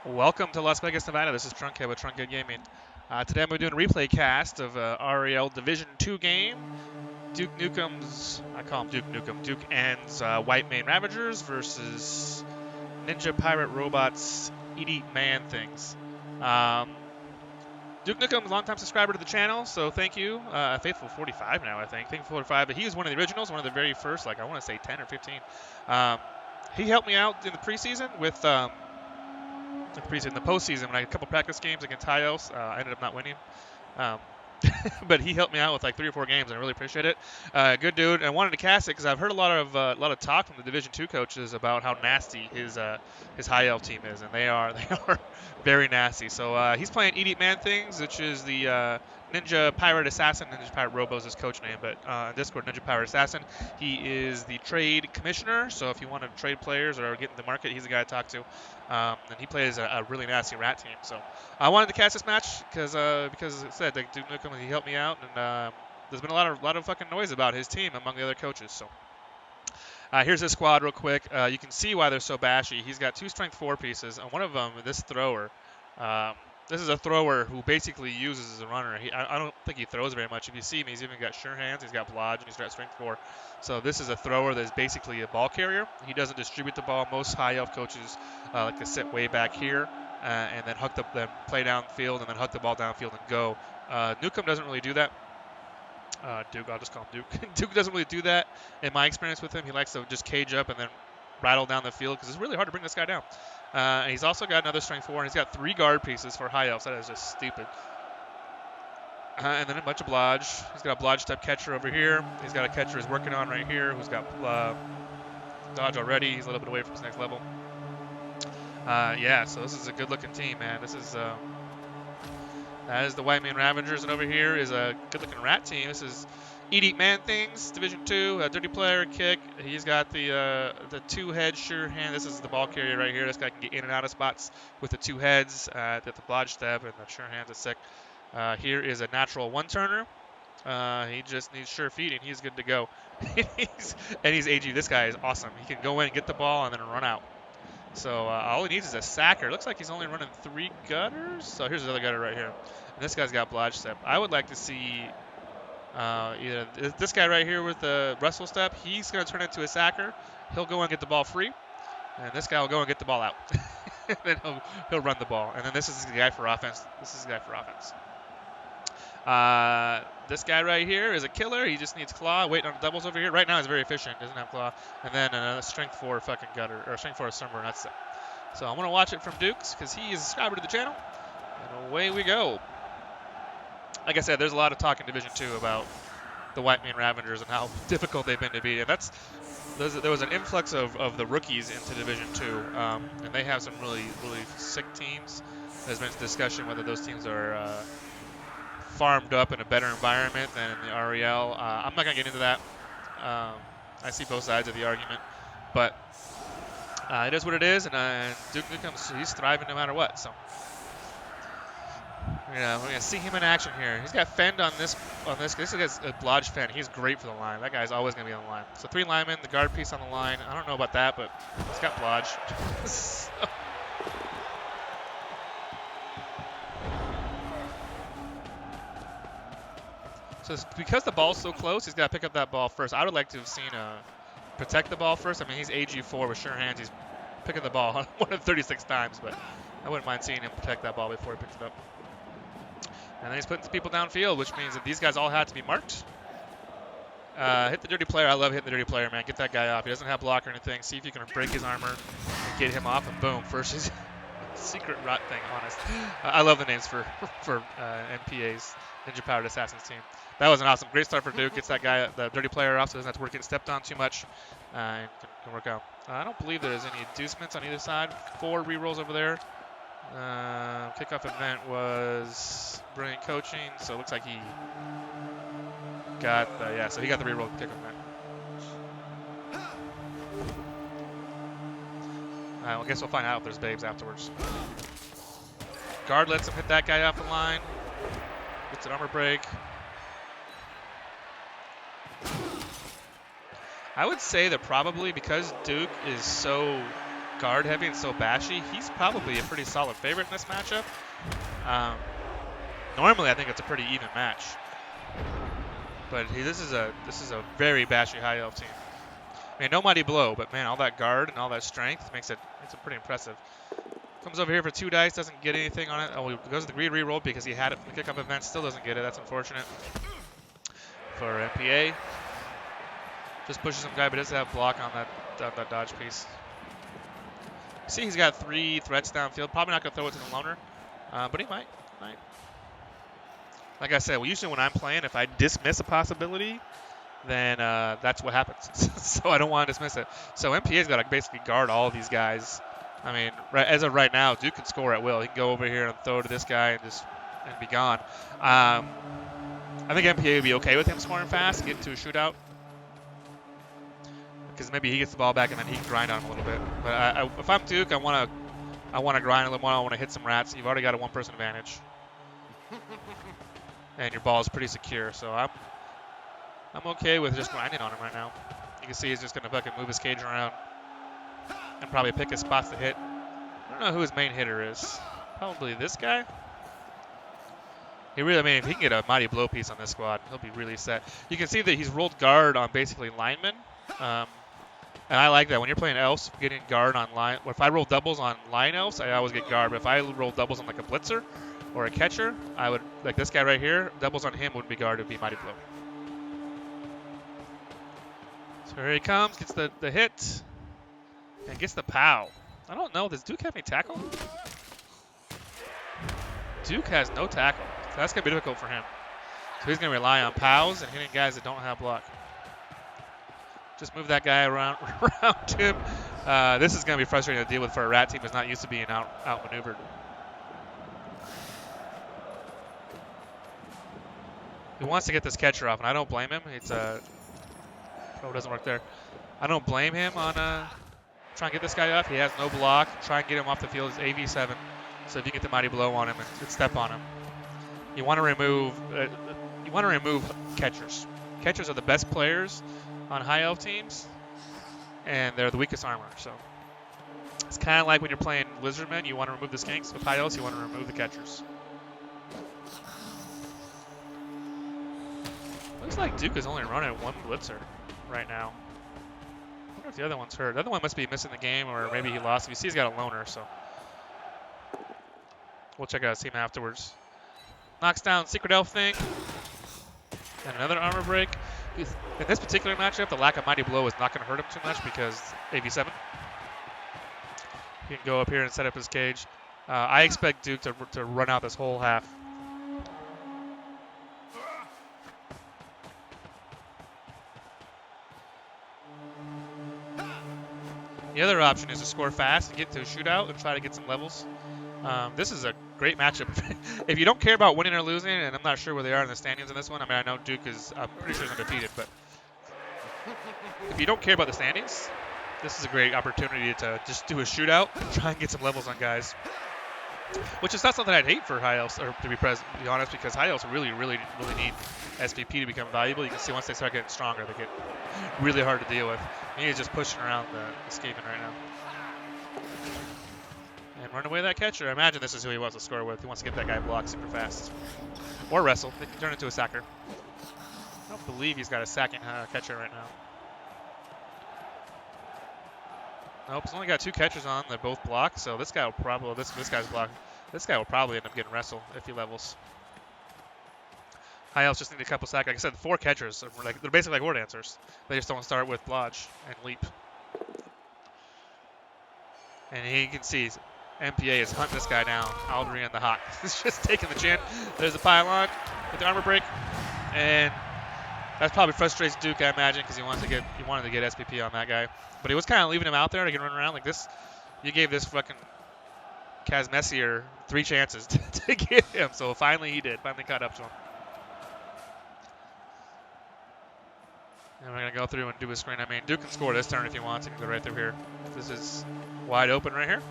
Welcome to Las Vegas, Nevada. This is Trunkhead with Trunkhead Gaming. Today I'm doing a replay cast of REL Division 2 game. Duke Nukem's, I call him Duke Nukem, Duke N's White Mane Ravagers versus Ninja Pirate Robots Eat Man Things. Duke Nukem's a longtime subscriber to the channel, so thank you. Faithful 45 now, I think. Faithful 45, but he was one of the originals, one of the very first, like I want to say 10 or 15. He helped me out in the preseason with in the postseason when I had a couple practice games against high elves. I ended up not winning. Um, but he helped me out with like 3 or 4 games, and I really appreciate it. Good dude. And I wanted to cast it because I've heard a lot of talk from the Division 2 coaches about how nasty his high elf team is, and they are very nasty. So he's playing Eat Man Things, which is the Ninja Pirate Assassin. Ninja Pirate Robo is his coach name, but on Discord, Ninja Pirate Assassin. He is the trade commissioner, so if you want to trade players or get in the market, he's the guy to talk to. And he plays a really nasty rat team. So I wanted to cast this match because as I said, like, Duke Nukem, he helped me out, and there's been a lot of fucking noise about his team among the other coaches. So here's his squad real quick. You can see why they're so bashy. He's got 2 strength 4 pieces, and one of them, this thrower. This is a thrower who basically uses as a runner. I don't think he throws very much. If you see him, he's even got sure hands, he's got blodge, and he's got strength 4. So this is a thrower that's basically a ball carrier. He doesn't distribute the ball. Most high elf coaches like to sit way back here and then then play downfield and then huck the ball downfield and go. Nukem doesn't really do that. Duke, I'll just call him Duke. Duke doesn't really do that in my experience with him. He likes to just cage up and then rattle down the field because it's really hard to bring this guy down. And he's also got another strength 4, and he's got 3 guard pieces for high elves. That is just stupid. And then a bunch of blodge. He's got a blodge type catcher over here. He's got a catcher he's working on right here who's got dodge already. He's a little bit away from his next level. Yeah, so this is a good looking team, man. That is the White Mane Ravagers, and over here is a good looking rat team. This is Eat Man Things, Division 2, a dirty player, kick. He's got the 2-head sure hand. This is the ball carrier right here. This guy can get in and out of spots with the 2 heads. Got the blodge step, and the sure hands is sick. Here is a natural 1-turner. He just needs sure feet, and he's good to go. he's AG. This guy is awesome. He can go in, get the ball, and then run out. So all he needs is a sacker. Looks like he's only running 3 gutters. So here's the other gutter right here. And this guy's got blodge step. I would like to see either this guy right here with the wrestle step. He's going to turn into a sacker. He'll go and get the ball free. And this guy will go and get the ball out. Then he'll run the ball. And then this is the guy for offense. This guy right here is a killer. He just needs claw. Waiting on the doubles over here. Right now he's very efficient. Doesn't have claw. And then a strength 4 fucking gutter. Or strength 4 sunburn. That's it. So I'm going to watch it from Dukes because he is a subscriber to the channel. And away we go. Like I said, there's a lot of talk in Division 2 about the White Mane Ravagers and how difficult they've been to beat. And there was an influx of the rookies into Division 2. And they have some really, really sick teams. There's been discussion whether those teams are farmed up in a better environment than in the REL. I'm not going to get into that. I see both sides of the argument. But it is what it is, and Duke Nukem, he's thriving no matter what. So we're gonna see him in action here. He's got fend on this. This guy's a blodge fend. He's great for the line. That guy's always gonna be on the line. So 3 linemen, the guard piece on the line. I don't know about that, but he's got blodge. So because the ball's so close, he's got to pick up that ball first. I would like to have seen protect the ball first. I mean, he's AG4 with sure hands. He's picking the ball 136 times, but I wouldn't mind seeing him protect that ball before he picks it up. And then he's putting some people downfield, which means that these guys all had to be marked. Hit the dirty player. I love hitting the dirty player, man. Get that guy off. He doesn't have block or anything. See if you can break his armor and get him off, and boom. First his secret rot thing, honest. I love the names for NPAs, Ninja Pirate Assassins team. That was an awesome, great start for Duke. Gets that guy, the dirty player off, so he doesn't have to work getting stepped on too much, and can work out. I don't believe there's any inducements on either side. 4 rerolls over there. Kickoff event was brilliant coaching, so it looks like he got so he got the reroll kickoff event. I guess we'll find out if there's babes afterwards. Guard lets him hit that guy off the line. Gets an armor break. I would say that probably because Duke is so guard heavy and so bashy, he's probably a pretty solid favorite in this matchup. Normally, I think it's a pretty even match, but this is a very bashy high elf team. I mean, no mighty blow, but man, all that guard and all that strength makes it pretty impressive. Comes over here for 2 dice, doesn't get anything on it. Oh, he goes to the greed reroll because he had it from the kickoff event, still doesn't get it. That's unfortunate for MPA. Just pushes some guy, but doesn't have block on that dodge piece. See, he's got 3 threats downfield. Probably not going to throw it to the loner, but he might. Like I said, well, usually when I'm playing, if I dismiss a possibility, then that's what happens. So I don't want to dismiss it. So MPA's got to basically guard all of these guys. I mean, as of right now, Duke can score at will. He can go over here and throw to this guy and be gone. I think MPA would be okay with him scoring fast, get into a shootout, because maybe he gets the ball back and then he can grind on him a little bit. But if I'm Duke, I want to grind a little more. I want to hit some rats. You've already got a 1-person advantage, and your ball is pretty secure. So I'm okay with just grinding on him right now. You can see he's just going to fucking move his cage around and probably pick his spots to hit. I don't know who his main hitter is. Probably this guy. He really, I mean, if he can get a mighty blow piece on this squad, he'll be really set. You can see that he's rolled guard on basically linemen. And I like that. When you're playing elves, getting guard on line. If I roll doubles on line elves, I always get guard. But if I roll doubles on like a blitzer or a catcher, I would, like this guy right here, doubles on him wouldn't be guard, it would be mighty blow. So here he comes, gets the hit. And gets the pow. I don't know. Does Duke have any tackle? Duke has no tackle. So that's going to be difficult for him. So he's going to rely on pows and hitting guys that don't have block. Just move that guy around him. This is going to be frustrating to deal with for a rat team that's not used to being outmaneuvered. He wants to get this catcher off, and I don't blame him. It's oh, it doesn't work there. I don't blame him on try and get this guy up. He has no block. Try and get him off the field. It's AV7. So if you get the mighty blow on him and step on him, you want to remove catchers. Catchers are the best players on high elf teams, and they're the weakest armor. So it's kind of like when you're playing lizardmen, you want to remove the skinks. With high elves, you want to remove the catchers. Looks like Duke is only running 1 blitzer right now. I wonder if the other one's hurt. The other one must be missing the game, or maybe he lost. You see he's got a loner, so we'll check out his team afterwards. Knocks down Secret Elf thing. And another armor break. In this particular matchup, the lack of mighty blow is not going to hurt him too much because AV7. He can go up here and set up his cage. I expect Duke to run out this whole half. The other option is to score fast and get to a shootout and try to get some levels. This is a great matchup. If you don't care about winning or losing, and I'm not sure where they are in the standings in this one. I mean, I know Duke is, I'm pretty sure he's undefeated, but if you don't care about the standings, this is a great opportunity to just do a shootout and try and get some levels on guys. Which is not something I'd hate for high elves, or to be honest, because high elves really need SVP to become valuable. You can see once they start getting stronger, they get really hard to deal with. And he's just pushing around the Skaven right now. And run away that catcher. I imagine this is who he wants to score with. He wants to get that guy blocked super fast. Or wrestle. They can turn into a sacker. I don't believe he's got a sacking catcher right now. Nope, he's only got 2 catchers on. They're both blocked, so this guy will probably this guy's blocked. This guy will probably end up getting wrestled if he levels. High elves just need a couple sack. Like I said, 4 catchers. They're basically like war dancers. They just don't start with blodge and leap. And he can see MPA is hunting this guy down. Aldrian the Hawk. He's just taking the chin. There's a pylon with the armor break, and that probably frustrates Duke, I imagine, because he wanted to get SPP on that guy. But he was kind of leaving him out there to get run around like this. You gave this fucking Kaz Messier 3 chances to get him, so finally he did. Finally caught up to him. And we're going to go through and do a screen. I mean, Duke can score this turn if he wants. He can go right through here. This is wide open right here.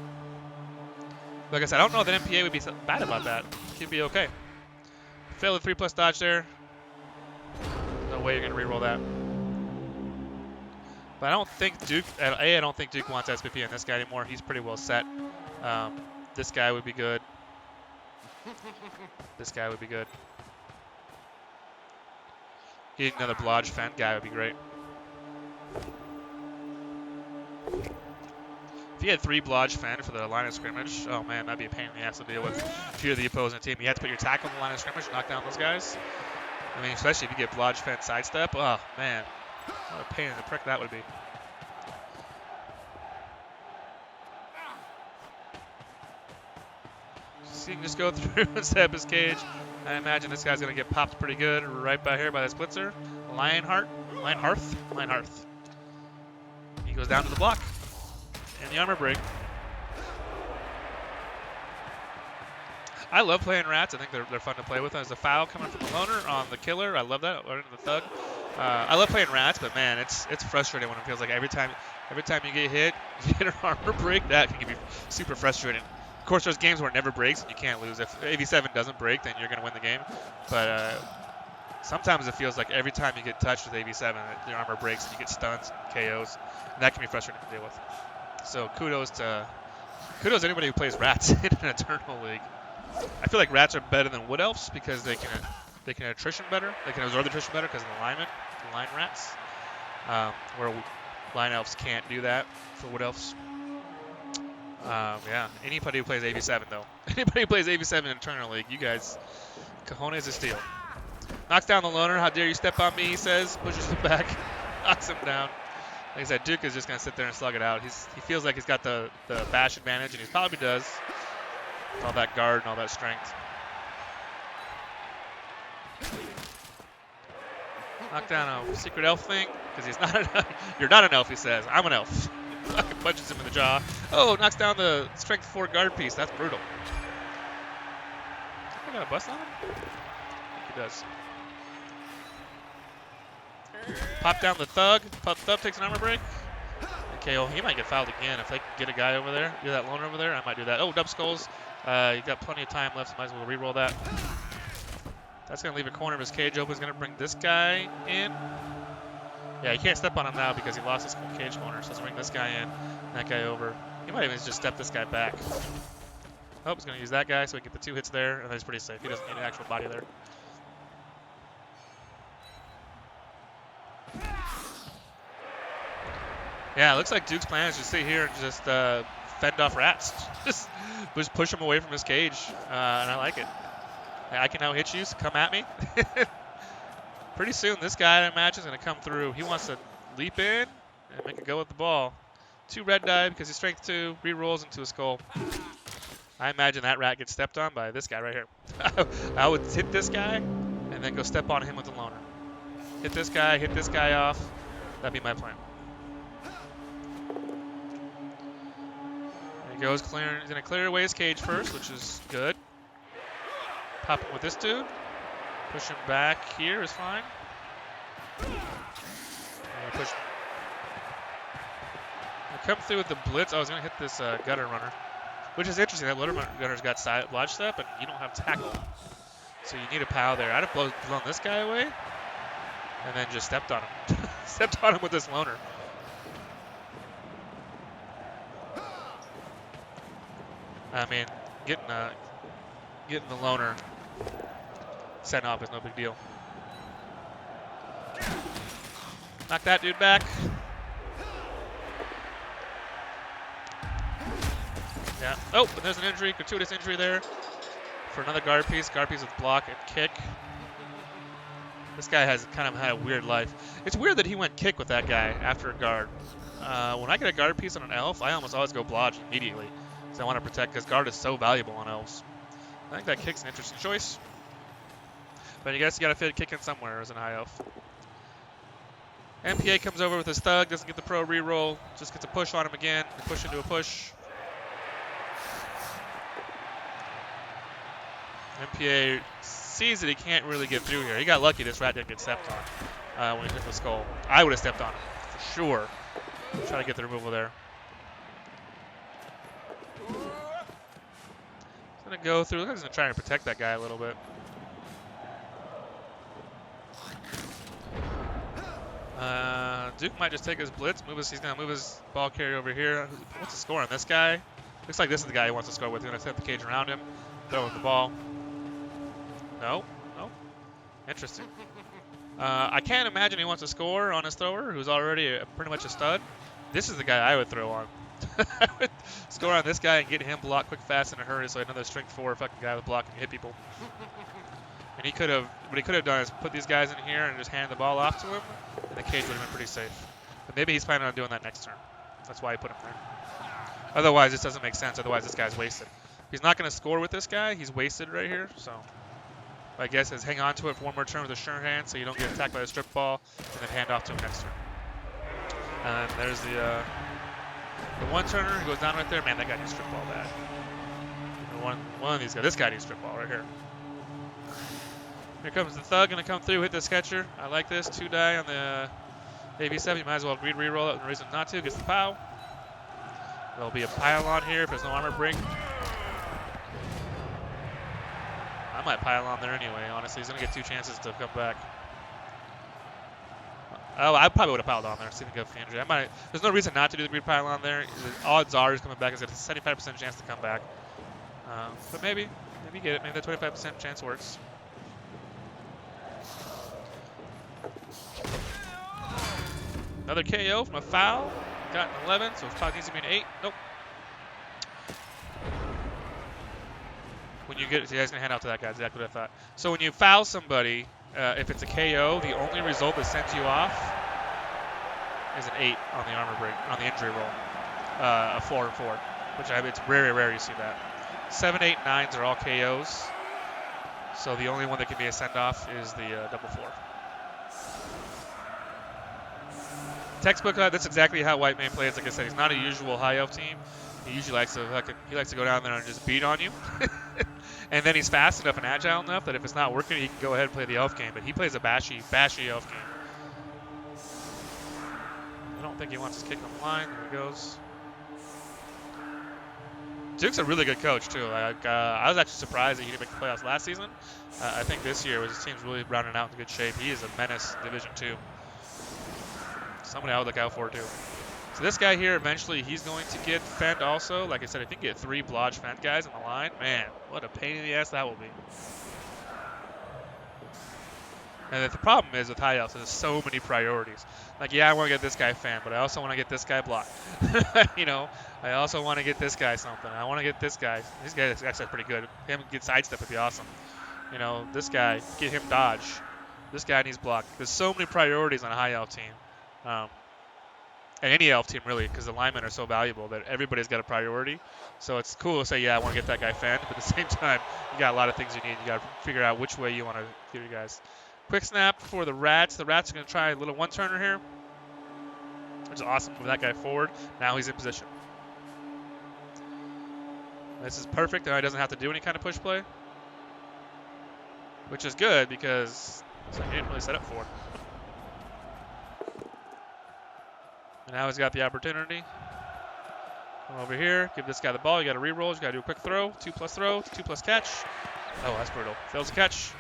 Like I said, I don't know that MPA would be so bad about that. He'd be okay. Failed the 3+ dodge there. No way you're going to reroll that. But I don't think Duke, I don't think Duke wants SPP on this guy anymore. He's pretty well set. This guy would be good. This guy would be good. Getting another Blodge Fent guy would be great. If you had 3 Blodge Fent for the line of scrimmage, oh man, that'd be a pain in the ass to deal with if you're the opposing team. You have to put your tackle on the line of scrimmage and knock down those guys. I mean, especially if you get Blodge Fent sidestep. Oh man, what a pain in the prick that would be. So you can just go through and set up his cage. I imagine this guy's going to get popped pretty good right by here by this blitzer. Lionhearth. He goes down to the block. And the armor break. I love playing rats. I think they're fun to play with. There's a foul coming from the loner on the killer. I love that. Or the thug. I love playing rats, but man, it's frustrating when it feels like every time you get hit, you get an armor break. That can be super frustrating. Of course, there's games where it never breaks and you can't lose. If AV7 doesn't break, then you're going to win the game. But sometimes it feels like every time you get touched with AV7, the armor breaks and you get stuns and KOs. And that can be frustrating to deal with. So kudos to anybody who plays rats in an Eternal League. I feel like rats are better than Wood Elves because they can attrition better. They can absorb the attrition better because of the line rats. Where line elves can't do that for Wood Elves. Yeah, anybody who plays AV7 though. Anybody who plays AV7 in Eternal League, you guys, cojones of steel. Knocks down the loner. How dare you step on me, he says. Pushes him back. Knocks him down. Like I said, Duke is just going to sit there and slug it out. He feels like he's got the bash advantage, and he probably does. With all that guard and all that strength. Knock down a secret elf thing, because he's not you're not an elf, he says. I'm an elf. Fucking punches him in the jaw. Oh, knocks down the strength 4 guard piece. That's brutal. I got a bust on him? I think he does. Pop down the thug. Thug takes an armor break. Okay, well, he might get fouled again. If they can get a guy over there, get that loner over there, I might do that. Oh, dub skulls. You got plenty of time left, so might as well re-roll that. That's going to leave a corner of his cage open. He's going to bring this guy in. Yeah, you can't step on him now because he lost his cage corner. So let's bring this guy in, that guy over. He might even just step this guy back. Oh, he's going to use that guy so we get the 2 hits there, and then he's pretty safe. He doesn't need an actual body there. Yeah, it looks like Duke's plan is to sit here and just fend off rats. just push him away from his cage, and I like it. I can now hit you, so come at me. Pretty soon, this guy, I imagine, is going to come through. He wants to leap in and make a go with the ball. 2 red die because he's strength 2, re-rolls into a skull. I imagine that rat gets stepped on by this guy right here. I would hit this guy and then go step on him with the loner. Hit this guy off. That'd be my plan. He goes clearing. He's going to clear away his cage first, which is good. Pop him with this dude. Push him back here is fine. Push. I come through with the blitz. I was going to hit this gutter runner, which is interesting. That gunner's got blodge step, and you don't have tackle. So you need a pow there. I'd have blown this guy away and then just stepped on him. Stepped on him with this loner. I mean, getting the loner sent off is no big deal. Knock that dude back. Yeah. Oh, but there's an injury, gratuitous injury there for another guard piece. Guard piece with block and kick. This guy has kind of had a weird life. It's weird that he went kick with that guy after a guard. When I get a guard piece on an elf, I almost always go blodge immediately. I want to protect because guard is so valuable on elves. I think that kick's an interesting choice. But I guess you got to fit kick in somewhere as an high elf. MPA comes over with his thug, doesn't get the pro reroll, just gets a push on him again. A push into a push. MPA sees that he can't really get through here. He got lucky this rat didn't get stepped on when he hit the skull. I would have stepped on him for sure. Try to get the removal there. He's going to go through. He's going to try and protect that guy a little bit. Duke might just take his blitz, he's going to move his ball carrier over here. What's the score on this guy? Looks like this is the guy he wants to score with. He's going to set the cage around him, throw him the ball. No. Interesting. I can't imagine he wants to score on his thrower, who's already pretty much a stud. This is the guy I would throw on. I would score on this guy and get him blocked quick, fast, in a hurry, so another strength 4 fucking guy with block and hit people. And what he could have done is put these guys in here and just hand the ball off to him, and the cage would have been pretty safe. But maybe he's planning on doing that next turn. That's why he put him there. Otherwise, this doesn't make sense. Otherwise, this guy's wasted. He's not going to score with this guy. He's wasted right here, so I guess is hang on to it for one more turn with a sure hand so you don't get attacked by the strip ball, and then hand off to him next turn. And there's the one-turner who goes down right there. Man, that guy needs strip ball bad. One of these guys. This guy needs strip ball right here. Here comes the thug, gonna come through, hit the sketcher. I like this. 2 die on the AB7. You might as well re-roll it. No reason not to. Gets the POW. There'll be a pylon here if there's no armor break. I might pile on there anyway, honestly. He's gonna get 2 chances to come back. Oh, I probably would have piled on there. See if we can go for injury. There's no reason not to do the greed pile on there. The odds are he's coming back. He's got a 75% chance to come back. But maybe get it. Maybe that 25% chance works. Another KO from a foul. Got an 11, so it needs to be an 8. Nope. When you get, see, I was gonna hand out to that guy. Exactly what I thought. So when you foul somebody, if it's a KO, the only result that sends you off is an 8 on the armor break, on the injury roll. A 4 and 4, which it's very rare you see that. 7, 8, 9s are all KOs. So the only one that can be a send off is the double 4. Textbook, that's exactly how White Man plays. Like I said, he's not a usual high elf team. He usually likes to go down there and just beat on you. And then he's fast enough and agile enough that if it's not working, he can go ahead and play the elf game. But he plays a bashy elf game. I don't think he wants his kick on the line. There he goes. Duke's a really good coach too. I was actually surprised that he didn't make the playoffs last season. I think this year his team's really rounding out in good shape. He is a menace in Division 2. Somebody I would look out for too. So this guy here, eventually, he's going to get fend also. Like I said, if he can get 3 blodge fend guys on the line, man, what a pain in the ass that will be. And the problem is with high elves, there's so many priorities. Like, yeah, I want to get this guy fend, but I also want to get this guy blocked. You know, I also want to get this guy something. I want to get this guy. This guy is actually pretty good. Him get sidestep would be awesome. You know, this guy, get him dodge. This guy needs block. There's so many priorities on a high elf team. And any elf team really, because the linemen are so valuable that everybody's got a priority. So it's cool to say, yeah, I want to get that guy fend, but at the same time, you got a lot of things you need. You got to figure out which way you want to get your guys. Quick snap for the Rats. The Rats are going to try a little one-turner here, which is awesome. Move that guy forward. Now he's in position. This is perfect. Now he doesn't have to do any kind of push play, which is good because he didn't really set up for it. And now he's got the opportunity. Come over here, give this guy the ball. You got to re-roll. You got to do a quick throw. 2+ throw, 2+ catch. Oh, that's brutal. Fails the catch.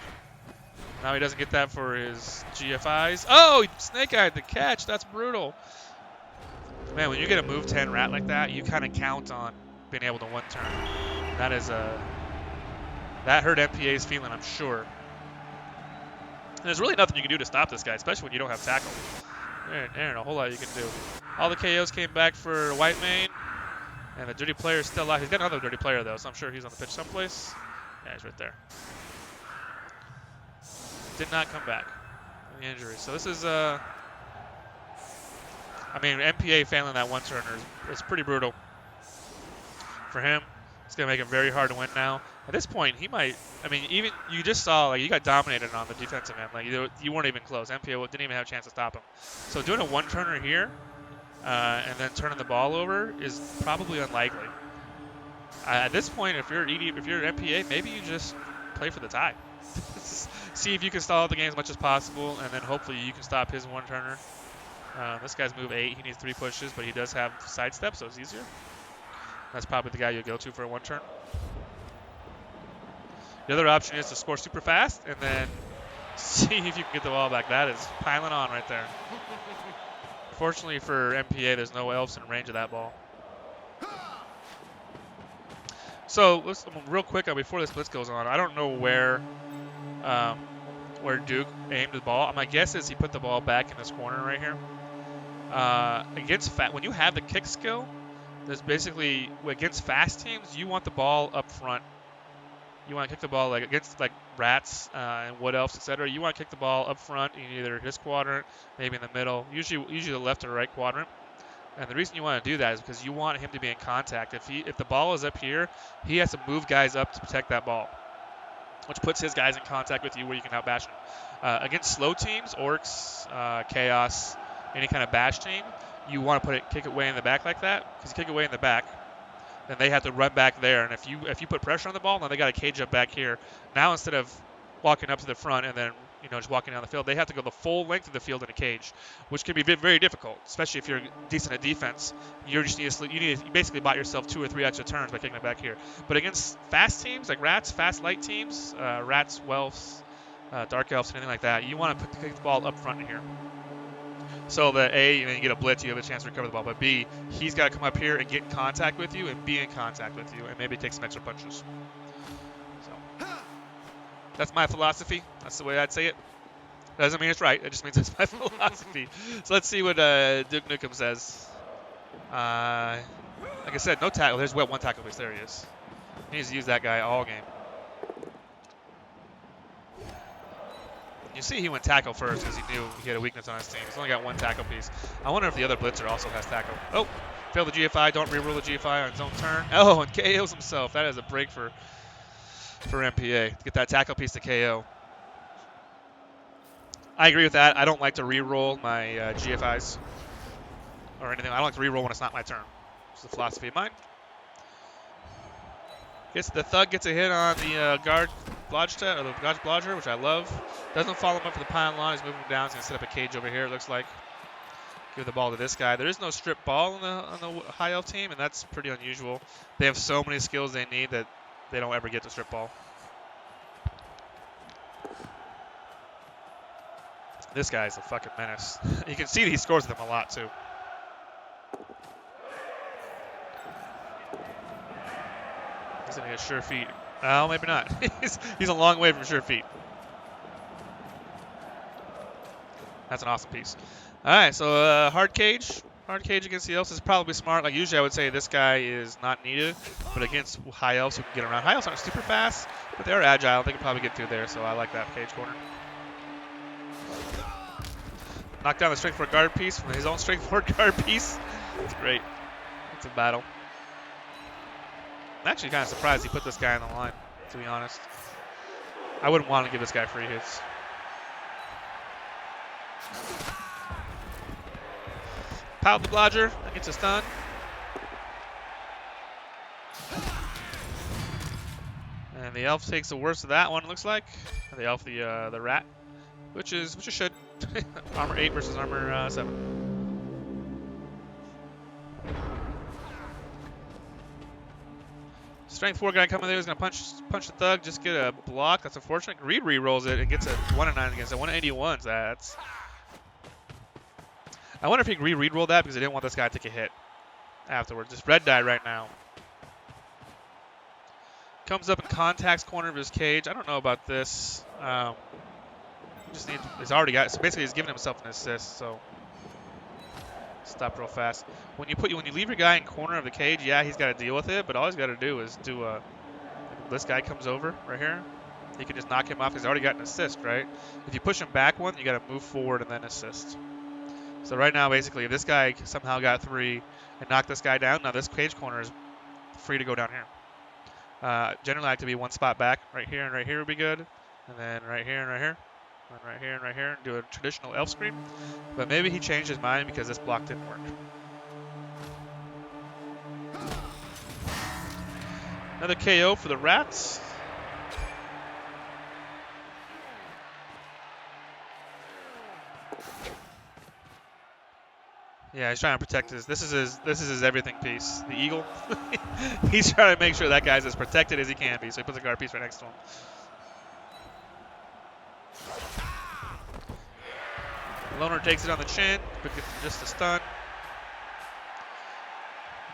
Now he doesn't get that for his GFIs. Oh, he snake-eyed the catch. That's brutal. Man, when you get a move 10 rat like that, you kind of count on being able to one turn. That is that hurt MPA's feeling, I'm sure. And there's really nothing you can do to stop this guy, especially when you don't have tackle. There ain't a whole lot you can do. All the KOs came back for White Mane, and the dirty player is still alive. He's got another dirty player though, so I'm sure he's on the pitch someplace. Yeah, he's right there. Did not come back. Any injury. So this is I mean, MPA failing that one turner is pretty brutal for him. It's gonna make it very hard to win now. At this point, he might. I mean, even you just saw like you got dominated on the defensive end. Like you weren't even close. MPA didn't even have a chance to stop him. So doing a one turner here and then turning the ball over is probably unlikely. At this point, if you're MPA, maybe you just play for the tie. See if you can stall out the game as much as possible, and then hopefully you can stop his one turner. This guy's move 8. He needs 3 pushes, but he does have sidestep, so it's easier. That's probably the guy you'll go to for a one turn. The other option is to score super fast and then See if you can get the ball back. That is piling on right there. Fortunately for MPA, there's no Elves in range of that ball. So let's real quick before this blitz goes on. I don't know where Duke aimed the ball. My guess is he put the ball back in this corner right here. When you have the kick skill, there's basically against fast teams, you want the ball up front. You want to kick the ball like against like rats and wood elves, etc. You want to kick the ball up front in either his quadrant, maybe in the middle, usually the left or right quadrant. And the reason you want to do that is because you want him to be in contact. If the ball is up here, he has to move guys up to protect that ball, which puts his guys in contact with you where you can outbash him. Against slow teams, orcs, chaos, any kind of bash team, you want to kick it way in the back like that, because you kick it way in the back, then they have to run back there. And if you put pressure on the ball, then they got a cage up back here. Now instead of walking up to the front and then just walking down the field, they have to go the full length of the field in a cage, which can be very difficult, especially if you're decent at defense. You basically bought yourself 2 or 3 extra turns by kicking it back here. But against fast teams like rats, fast light teams, rats, welfs, dark elves, anything like that, you want to kick the ball up front in here. So that A, you get a blitz, you have a chance to recover the ball. But B, he's got to come up here and get in contact with you and be in contact with you and maybe take some extra punches. So that's my philosophy. That's the way I'd say it. That doesn't mean it's right. It just means it's my philosophy. So let's see what Duke Nukem says. Like I said, no tackle. There's one tackle piece. There he is. He needs to use that guy all game. You see he went tackle first because he knew he had a weakness on his team. He's only got 1 tackle piece. I wonder if the other blitzer also has tackle. Oh, failed the GFI. Don't reroll the GFI on his own turn. Oh, and KOs himself. That is a break for MPA to get that tackle piece to KO. I agree with that. I don't like to reroll my GFIs or anything. I don't like to reroll when it's not my turn. It's the philosophy of mine. The thug gets a hit on the guard Blodgeta, or the guard Blodger, which I love. Doesn't follow him up for the pylon. He's moving him down. He's going to set up a cage over here, it looks like. Give the ball to this guy. There is no strip ball on the high elf team, and that's pretty unusual. They have so many skills they need that they don't ever get to strip ball. This guy's a fucking menace. You can see that he scores them a lot, too. He's going to get sure feet. Oh, maybe not. He's a long way from sure feet. That's an awesome piece. All right, so hard cage. Hard cage against the elves is probably smart. Like usually I would say this guy is not needed, but against high elves who can get around. High elves aren't super fast, but they are agile. They can probably get through there, so I like that cage corner. Knock down the strength for a guard piece from his own strength for a guard piece. It's great. It's a battle. I'm actually kind of surprised he put this guy on the line, to be honest. I wouldn't want to give this guy free hits. Piled the Blodger. That gets a stun. And the elf takes the worst of that one, it looks like. The elf, the rat, which it should. Armor 8 versus armor 7. Strength 4 guy coming there is going to punch the thug, just get a block. That's unfortunate. Greed re-rolls it and gets a 1-9 against it. 181s. That's. I wonder if he re-rolled that because I didn't want this guy to take a hit afterwards. Just red die right now. Comes up and contacts corner of his cage. I don't know about this. He's already got. So basically, he's giving himself an assist. So stop real fast. When you leave your guy in corner of the cage, yeah, he's got to deal with it. But all he's got to do is do a. This guy comes over right here. He can just knock him off. He's already got an assist, right? If you push him back one, you got to move forward and then assist. So right now, basically, if this guy somehow got 3 and knocked this guy down, now this cage corner is free to go down here. Generally, I like to be 1 spot back. Right here and right here would be good. And then right here and right here. And right here and right here. And do a traditional elf scream. But maybe he changed his mind because this block didn't work. Another KO for the rats. Yeah, he's trying to protect his. This is his everything piece. The eagle. He's trying to make sure that guy's as protected as he can be. So he puts a guard piece right next to him. Loner takes it on the chin, but gets just a stun.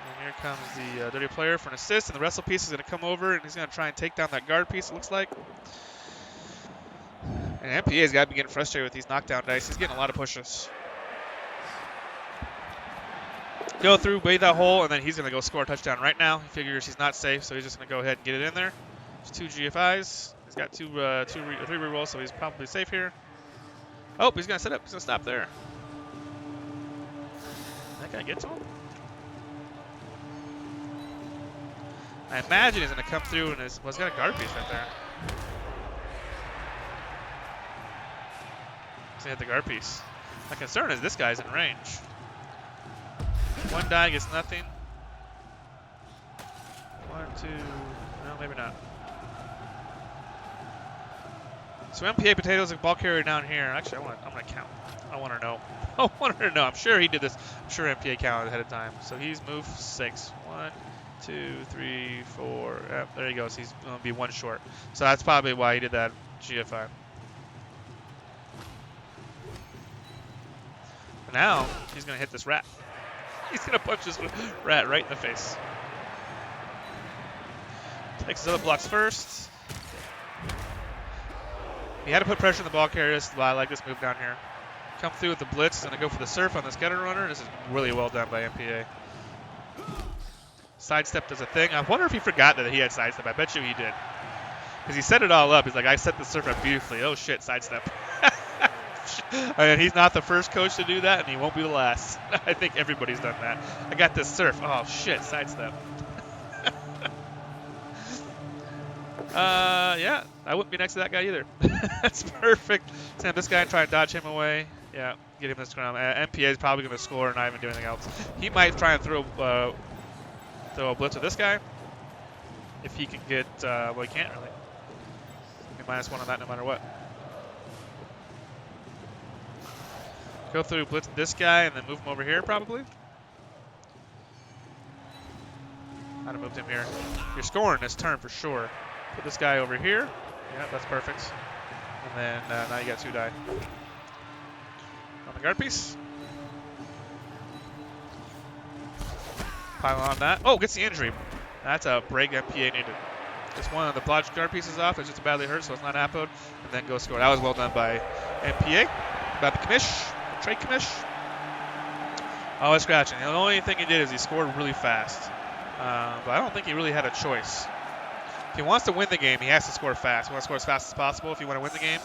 And here comes the dirty player for an assist, and the wrestle piece is going to come over, and he's going to try and take down that guard piece, it looks like. And MPA's got to be getting frustrated with these knockdown dice. He's getting a lot of pushes. Go through, bait that hole, and then he's going to go score a touchdown right now. He figures he's not safe, so he's just going to go ahead and get it in there. There's 2 GFIs. He's got 3 rerolls, so he's probably safe here. Oh, he's going to set up. He's going to stop there. That guy get to him? I imagine he's going to come through and he's got a guard piece right there. He's going to hit the guard piece. My concern is this guy's in range. 1 die gets nothing. 1, 2, no, maybe not. So MPA Potatoes and ball carrier down here. Actually, I'm gonna count. I want to know. I want to know. I'm sure he did this. I'm sure MPA counted ahead of time. So he's moved 6. 1, 2, 3, 4. Yep, there he goes. He's gonna be 1 short. So that's probably why he did that GFI. But now he's gonna hit this rat. He's gonna punch this rat right in the face. Takes his other blocks first. He had to put pressure on the ball carrier. This is why I like this move down here. Come through with the blitz. He's gonna go for the surf on this gutter runner. This is really well done by MPA. Sidestep does a thing. I wonder if he forgot that he had sidestep. I bet you he did. Because he set it all up. He's like, I set the surf up beautifully. Oh shit, sidestep. And he's not the first coach to do that, and he won't be the last. I think everybody's done that. I got this surf. Oh shit, sidestep. Yeah, I wouldn't be next to that guy either. That's perfect. Send this guy and try and dodge him away. Yeah, get him this ground. MPA is probably going to score and not even do anything else. He might try and throw a blitz with this guy. If he can get, well, he can't really. He'll be -1 on that no matter what. Go through, blitz this guy, and then move him over here probably. I'd have moved him here. You're scoring this turn for sure. Put this guy over here. Yeah, that's perfect. And then now you got 2 die. On the guard piece. Pile on that. Oh, gets the injury. That's a break MPA needed. Just one of the blodge guard pieces off. It's just badly hurt, so it's not appoed. And then go score. That was well done by MPA. By the commish. The trade commish. Oh, it's scratching. The only thing he did is he scored really fast. But I don't think he really had a choice. If he wants to win the game, he has to score fast. He wants to score as fast as possible if you want to win the game.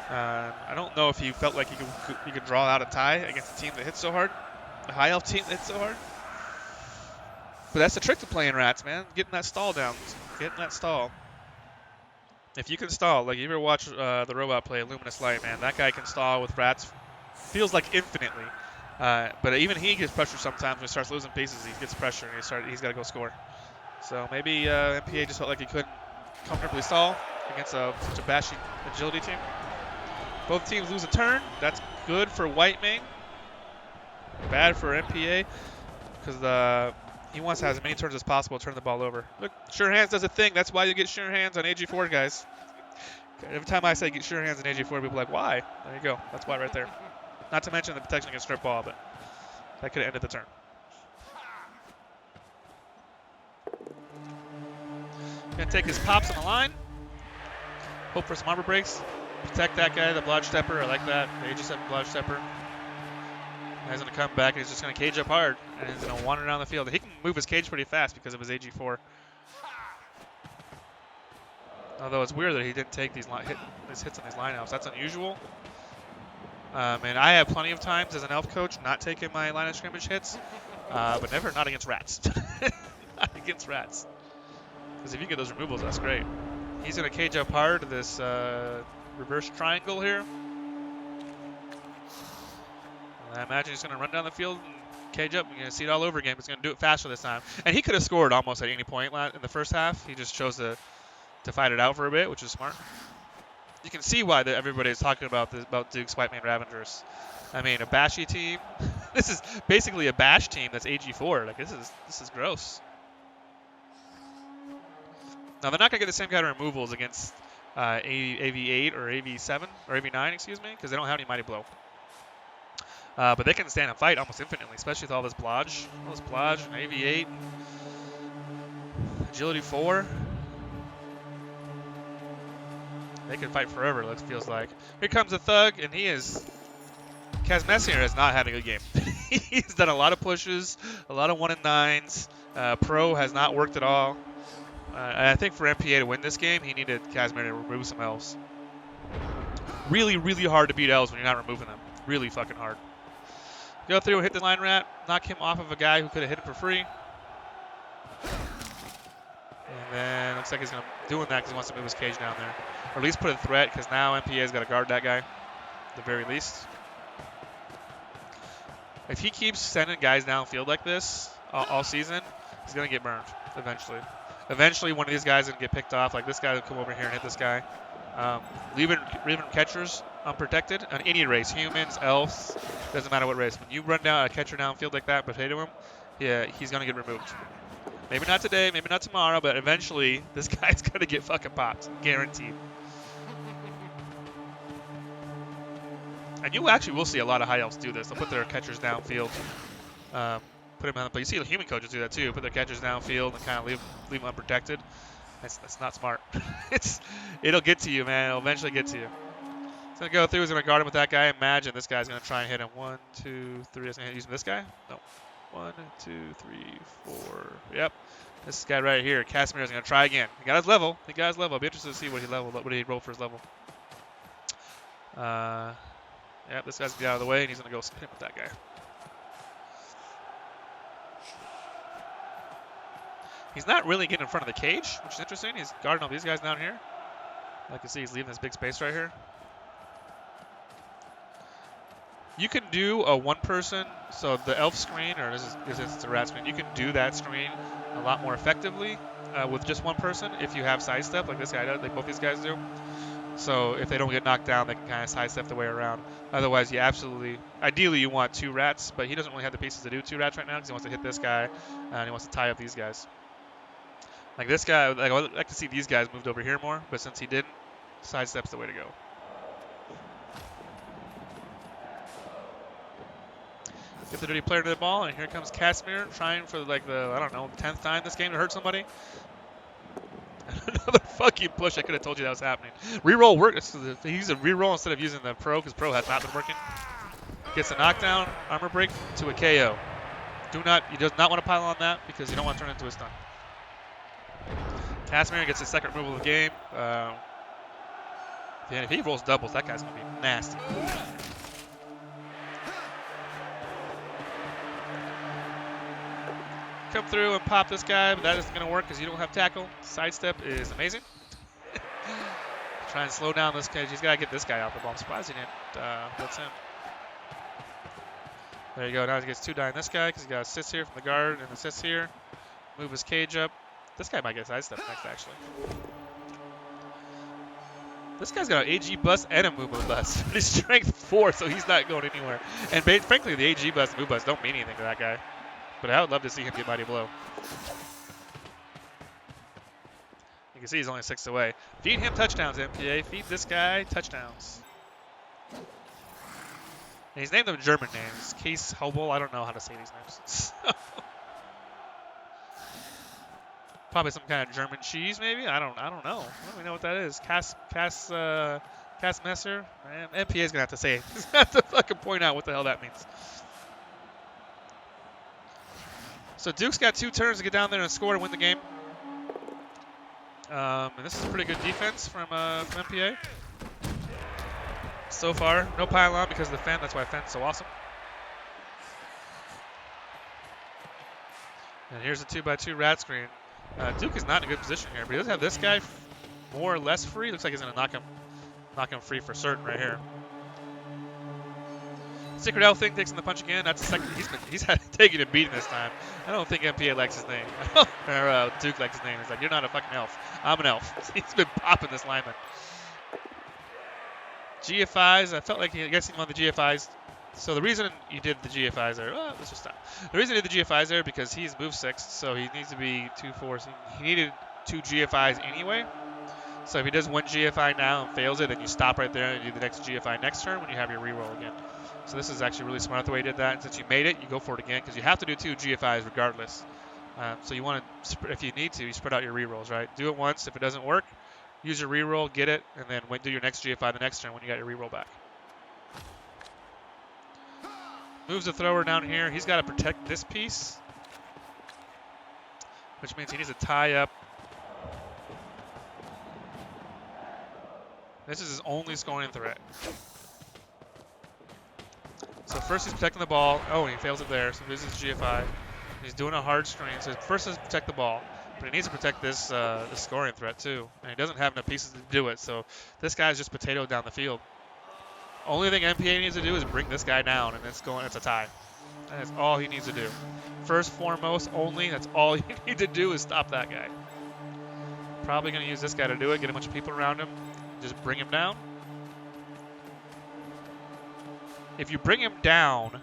I don't know if he felt like he could draw out a tie against a team that hits so hard. A high elf team that hits so hard. But that's the trick to playing rats, man. Getting that stall down. Getting that stall. If you can stall, like you ever watch the robot play Luminous Light, man, that guy can stall with rats. Feels like infinitely. But even he gets pressure sometimes when he starts losing pieces. He gets pressure and he's got to go score. So maybe MPA just felt like he couldn't comfortably stall against such a bashy agility team. Both teams lose a turn. That's good for Whitemane. Bad for MPA because he wants to have as many turns as possible to turn the ball over. Look, Sure Hands does a thing. That's why you get Sure Hands on AG4, guys. Every time I say get Sure Hands on AG4, people are like, why? There you go. That's why right there. Not to mention the protection against strip ball, but that could have ended the turn. Gonna take his pops on the line. Hope for some armor breaks. Protect that guy, the Blodge Stepper. I like that. The AG7 Blodge Stepper. He's gonna come back and he's just gonna cage up hard. And he's gonna wander down the field. He can move his cage pretty fast because of his AG4. Although it's weird that he didn't take these hits on these lineouts. That's unusual. And I have plenty of times as an elf coach not taking my line of scrimmage hits, but never not against rats. Not against rats. Because if you get those removals, that's great. He's going to cage up hard to this reverse triangle here. And I imagine he's going to run down the field and cage up. You're going to see it all over again. He's going to do it faster this time. And he could have scored almost at any point in the first half. He just chose to fight it out for a bit, which is smart. You can see why everybody is talking about Duke's Whitemane Ravengers. I mean, a bashy team. This is basically a bash team that's AG4. Like this is gross. Now they're not gonna get the same kind of removals against AV8 or AV7 or AV9, excuse me, because they don't have any Mighty Blow. But they can stand and fight almost infinitely, especially with all this blodge. All this blodge, and AV8, agility 4. They can fight forever, it feels like. Here comes a thug, and he is... Kazmessier has not had a good game. He's done a lot of pushes, a lot of 1-9s. Pro has not worked at all. And I think for MPA to win this game, he needed Casimir to remove some elves. Really, really hard to beat elves when you're not removing them. Really fucking hard. Go through, hit the line rat, knock him off of a guy who could have hit it for free. And then looks like he's doing that because he wants to move his cage down there. Or at least put a threat, because now MPA's got to guard that guy, at the very least. If he keeps sending guys downfield like this all season, he's going to get burned eventually. Eventually, one of these guys is going to get picked off. Like this guy will come over here and hit this guy. Leaving catchers unprotected on any race, humans, elves, doesn't matter what race. When you run down a catcher downfield like that, potato him, yeah, he's going to get removed. Maybe not today, maybe not tomorrow, but eventually this guy's going to get fucking popped. Guaranteed. And you actually will see a lot of high elves do this. They'll put their catchers downfield, put them on. But you see the human coaches do that too. Put their catchers downfield and kind of leave them unprotected. That's not smart. It'll get to you, man. It'll eventually get to you. He's gonna go through. He's gonna guard him with that guy. Imagine this guy's gonna try and hit him. 1, 2, 3. Is he using this guy? No. 1, 2, 3, 4. Yep. This guy right here. Casimir's gonna try again. He got his level. I'll be interested to see what he rolled for his level. Yep, this guy's gonna get out of the way, and he's gonna go hit with that guy. He's not really getting in front of the cage, which is interesting. He's guarding all these guys down here. I can see he's leaving this big space right here. You can do a one-person, so the elf screen, or this is the rat screen. You can do that screen a lot more effectively with just one person if you have sidestep, like this guy does, like both these guys do. So if they don't get knocked down, they can kind of sidestep the way around. Otherwise, you ideally you want 2 rats, but he doesn't really have the pieces to do 2 rats right now because he wants to hit this guy and he wants to tie up these guys. Like this guy, I would like to see these guys moved over here more, but since he didn't, sidestep's the way to go. Get the dirty player to the ball, and here comes Casimir trying for like the, I don't know, 10th time this game to hurt somebody. Another fucking push. I could have told you that was happening. Reroll works. He used a reroll instead of using the pro because pro has not been working. Gets a knockdown, armor break to a KO. He does not want to pile on that because you don't want to turn it into a stun. Casimir gets his second removal of the game. If he rolls doubles, that guy's going to be nasty. Come through and pop this guy, but that isn't going to work because you don't have tackle. Sidestep is amazing. Try and slow down this cage. He's got to get this guy off the ball. I'm surprised he didn't blitz him. There you go. Now he gets 2 die on this guy because he got assists here from the guard and assists here. Move his cage up. This guy might get sidestep next, actually. This guy's got an AG bust and a movement bust. But he's strength 4, so he's not going anywhere. And frankly, the AG bust and move bust don't mean anything to that guy. But I would love to see him get mighty blow. You can see he's only 6 away. Feed him touchdowns, MPA. Feed this guy touchdowns. And he's named them German names. Case Hobel. I don't know how to say these names. Probably some kind of German cheese, maybe. I don't know. I don't really know what that is. Kastmesser. MPA's gonna have to say it. He's gonna have to fucking point out what the hell that means. So Duke's got 2 turns to get down there and score to win the game. And this is a pretty good defense from MPA. So far, no pylon because of the Fen. That's why Fen's so awesome. And here's a 2x2 rat screen. Duke is not in a good position here, but he does have this guy more or less free. Looks like he's going to knock him free for certain right here. Secret Elf thing takes him the punch again. That's the second. He's taking a beating this time. I don't think MPA likes his name. Or Duke likes his name. He's like, you're not a fucking elf. I'm an elf. He's been popping this lineman. GFIs. I felt like he gets him on the GFIs. So the reason he did the GFIs there, let's just stop. The reason he did the GFIs there because he's move 6, so he needs to be 2-4. So he needed 2 GFIs anyway. So if he does 1 GFI now and fails it, then you stop right there and do the next GFI next turn when you have your reroll again. So this is actually really smart the way he did that. And since you made it, you go for it again because you have to do 2 GFIs regardless. So you want to, if you need to, you spread out your rerolls, right? Do it once. If it doesn't work, use your reroll, get it, and then do your next GFI the next turn when you got your reroll back. Moves the thrower down here. He's got to protect this piece, which means he needs to tie up. This is his only scoring threat. So first he's protecting the ball. Oh, and he fails it there. So this is GFI. He's doing a hard screen. So first is protect the ball, but he needs to protect this scoring threat too. And he doesn't have enough pieces to do it. So this guy's just potatoed down the field. Only thing MPA needs to do is bring this guy down, and it's a tie. That's all he needs to do. First, foremost, only. That's all you need to do is stop that guy. Probably going to use this guy to do it. Get a bunch of people around him. Just bring him down. If you bring him down,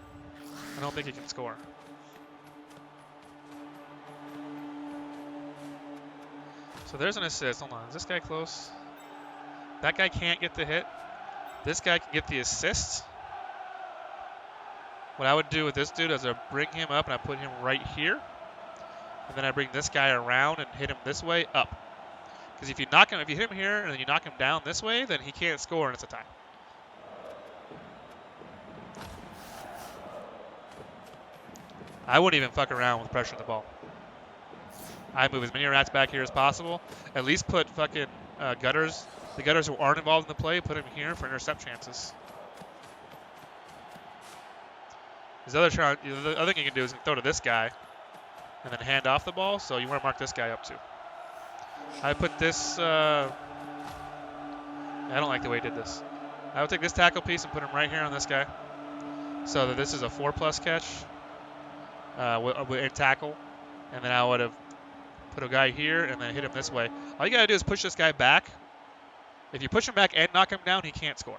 I don't think he can score. So there's an assist. Hold on. Is this guy close? That guy can't get the hit. This guy can get the assist. What I would do with this dude is I bring him up and I put him right here. And then I bring this guy around and hit him this way up. Because if you hit him here and then you knock him down this way, then he can't score and it's a tie. I wouldn't even fuck around with pressuring the ball. I move as many rats back here as possible. At least put fucking gutters. The gutters who aren't involved in the play, put him here for intercept chances. The other thing you can do is throw to this guy and then hand off the ball. So you want to mark this guy up too. I put this. I don't like the way he did this. I would take this tackle piece and put him right here on this guy, so that this is a 4+ catch in tackle. And then I would have put a guy here and then hit him this way. All you gotta do is push this guy back. If you push him back and knock him down, he can't score.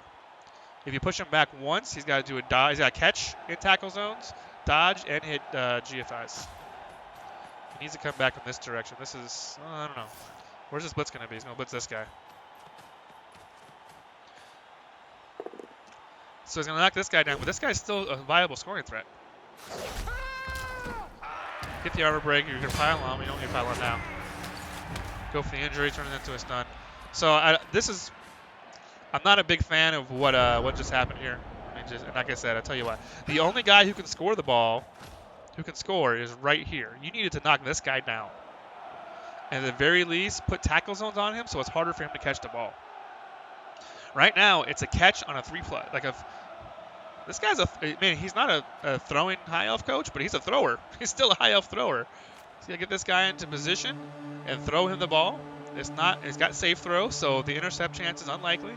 If you push him back once, he's got to do a dodge. He's got to catch in tackle zones, dodge, and hit GFIs. He needs to come back in this direction. This is, I don't know. Where's this blitz going to be? He's going to blitz this guy. So he's going to knock this guy down, but this guy's still a viable scoring threat. Get the armor break. You're going to pile on. You don't need to pile on now. Go for the injury, turn it into a stun. So I'm not a big fan of what just happened here. And like I said, I'll tell you what. The only guy who can score the ball, is right here. You needed to knock this guy down. And at the very least, put tackle zones on him so it's harder for him to catch the ball. Right now, it's a catch on a 3+. Like this guy's he's not a throwing high elf coach, but he's a thrower. He's still a high elf thrower. So you gotta get this guy into position and throw him the ball. It's got safe throw, so the intercept chance is unlikely.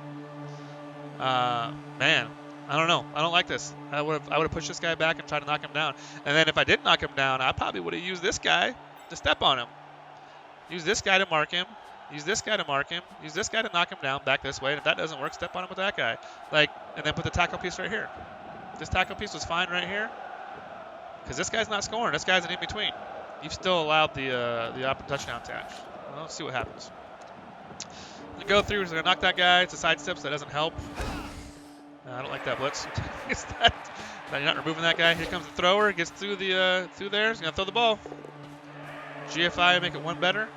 Man, I don't know. I don't like this. I would have pushed this guy back and tried to knock him down. And then if I did knock him down, I probably would have used this guy to step on him. Use this guy to mark him. Use this guy to mark him. Use this guy to knock him down back this way. And if that doesn't work, step on him with that guy. And then put the tackle piece right here. This tackle piece was fine right here. Because this guy's not scoring. This guy's an in-between. You've still allowed the touchdown attach. Well, let's see what happens. We go through, he's going to knock that guy. It's a sidestep, so that doesn't help. I don't like that blitz. You're not removing that guy. Here comes the thrower. Gets through there. He's going to throw the ball. GFI, make it one better.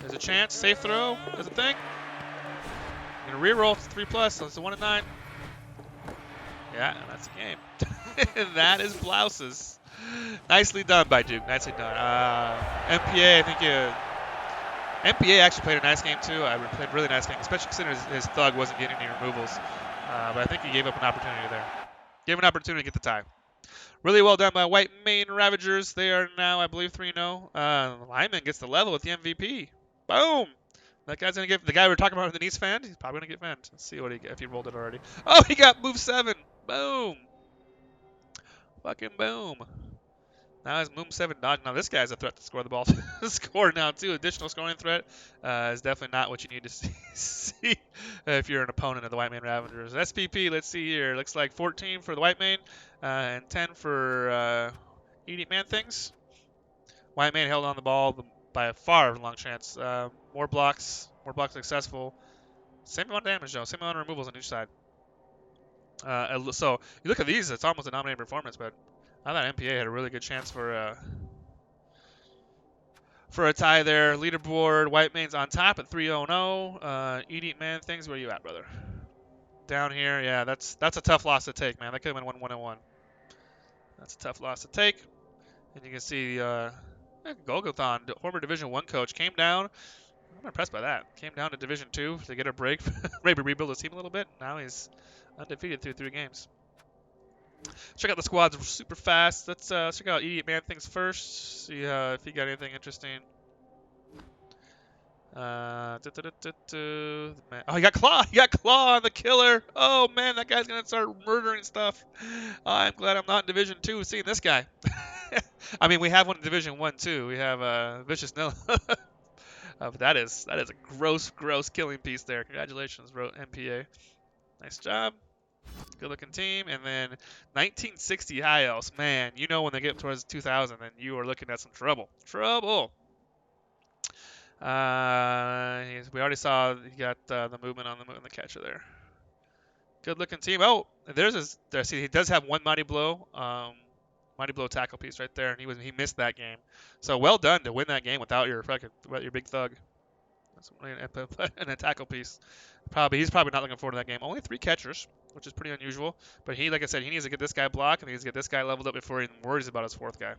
There's a chance. Safe throw. There's a thing. Going to reroll. It's 3+, so it's a 1-9. Yeah, and that's the game. And that is blouses. Nicely done by Duke. Nicely done. MPA, I think MPA actually played a nice game too. I played a really nice game, especially considering his thug wasn't getting any removals. But I think he gave up an opportunity there. Gave an opportunity to get the tie. Really well done by White Mane Ravagers. They are now, I believe, 3-0. Lyman gets the level with the MVP. Boom! That guy's going to get, the guy we were talking about with the Nice fan, he's probably going to get fanned. Let's see if he rolled it already. Oh, he got move 7. Boom! Fucking boom. Now his Moom 7 dodge. Now this guy's a threat to score the ball. Score now too. Additional scoring threat is definitely not what you need to see if you're an opponent of the White Mane Ravagers. SPP, let's see here. Looks like 14 for the White Mane and 10 for Eat Man Things. White Mane held on the ball by a far long chance. More blocks successful. Same amount of damage though. Same amount of removals on each side. So you look at these, it's almost a dominating performance, but I thought MPA had a really good chance for a tie there. Leaderboard, Whitemane's on top at 3-0. Eat Eat Man Things, where you at, brother? Down here, yeah, that's a tough loss to take, man. That could have been 1-1-1. That's a tough loss to take. And you can see Golgothon, former Division 1 coach, came down. I'm impressed by that. Came down to Division 2 to get a break, maybe rebuild his team a little bit. Now he's undefeated through 3 games. Check out the squads super fast. Let's check out Idiot Man Things first. See if he got anything interesting. Oh, he got Claw. He got Claw on the killer. Oh man, that guy's gonna start murdering stuff. I'm glad I'm not in Division 2 seeing this guy. I mean, we have one in Division 1 too. We have Vicious Nilla. But that is a gross killing piece there. Congratulations, MPA. Nice job. Good looking team. And then 1960 High Elves. Man, you know when they get up towards 2000, then you are looking at some trouble. Trouble. We already saw he got the movement on the catcher there. Good looking team. Oh, there's his. There, see, he does have one mighty blow. Mighty blow tackle piece right there, and he missed that game. So well done to win that game without your big thug. And a tackle piece. He's probably not looking forward to that game. Only 3 catchers, which is pretty unusual. But like I said, he needs to get this guy blocked and he needs to get this guy leveled up before he even worries about his 4th guy.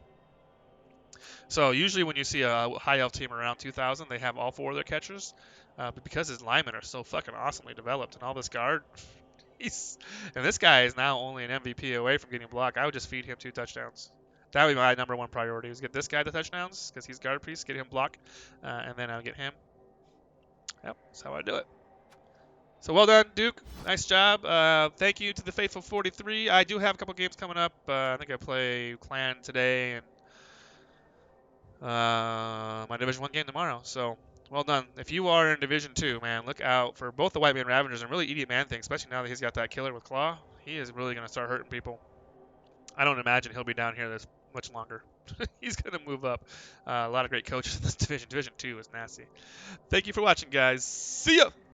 So usually when you see a high elf team around 2000, they have all 4 of their catchers. But because his linemen are so fucking awesomely developed and all this guard, and this guy is now only an MVP away from getting blocked. I would just feed him 2 touchdowns. That would be my number 1 priority: is get this guy the touchdowns because he's guard piece, get him block, and then I'll get him. Yep, that's how I do it. So well done, Duke. Nice job. Thank you to the Faithful 43. I do have a couple games coming up. I think I play Clan today and my Division 1 game tomorrow. So well done. If you are in Division 2, man, look out for both the White Man Ravengers and really Idiot Man Thing, especially now that he's got that killer with Claw. He is really going to start hurting people. I don't imagine he'll be down here this much longer. He's going to move up. A lot of great coaches in this division. Division 2 is nasty. Thank you for watching, guys. See ya!